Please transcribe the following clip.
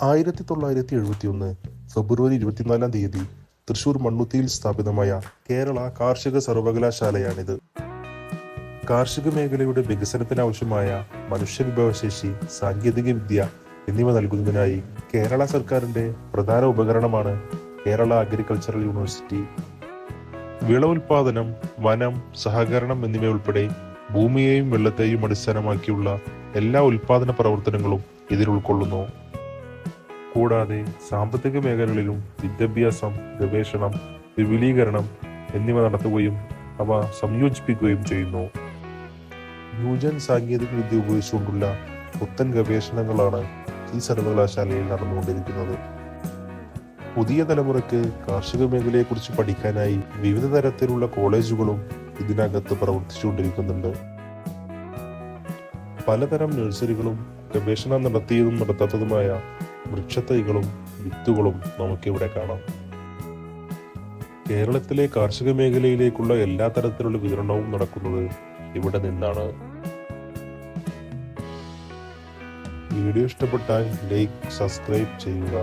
1971 ഫെബ്രുവരി 24 തൃശൂർ മണ്ണുത്തിയിൽ സ്ഥാപിതമായ കേരള കാർഷിക സർവകലാശാലയാണിത്. കാർഷിക മേഖലയുടെ വികസനത്തിനാവശ്യമായ മനുഷ്യവിഭവശേഷി, സാങ്കേതിക വിദ്യ എന്നിവ നൽകുന്നതിനായി കേരള സർക്കാരിന്റെ പ്രധാന ഉപകരണമാണ് കേരള അഗ്രികൾച്ചറൽ യൂണിവേഴ്സിറ്റി. വിള ഉൽപാദനം, വനം, സഹകരണം എന്നിവയുൾപ്പെടെ ഭൂമിയെയും വെള്ളത്തെയും അടിസ്ഥാനമാക്കിയുള്ള എല്ലാ ഉൽപാദന പ്രവർത്തനങ്ങളും ഇതിൽ ഉൾക്കൊള്ളുന്നു. കൂടാതെ സാമ്പത്തിക മേഖലകളിലും വിദ്യാഭ്യാസം, ഗവേഷണം, വിപുലീകരണം എന്നിവ നടത്തുകയും അവ സംയോജിപ്പിക്കുകയും ചെയ്യുന്നു. ന്യൂജൻ സാങ്കേതിക വിദ്യ ഉപയോഗിച്ചുകൊണ്ടുള്ള പുത്തൻ ഗവേഷണങ്ങളാണ് ഈ സർവകലാശാലയിൽ നടന്നുകൊണ്ടിരിക്കുന്നത്. പുതിയ തലമുറയ്ക്ക് കാർഷിക മേഖലയെക്കുറിച്ച് പഠിക്കാനായി വിവിധ തരത്തിലുള്ള കോളേജുകളും ഇതിനകത്ത് പ്രവർത്തിച്ചുകൊണ്ടിരിക്കുന്നുണ്ട്. പലതരം നഴ്സറികളും ഗവേഷണം നടത്തിയതും നടത്താത്തതുമായ വൃക്ഷത്തൈകളും വിത്തുകളും നമുക്കിവിടെ കാണാം. കേരളത്തിലെ കാർഷിക മേഖലയിലേക്കുള്ള എല്ലാ തരത്തിലുള്ള വിതരണവും നടക്കുന്നത് ഇവിടെ നിന്നാണ്. വീഡിയോ ഇഷ്ടപ്പെട്ടാൽ ലൈക്ക്, സബ്സ്ക്രൈബ് ചെയ്യുക.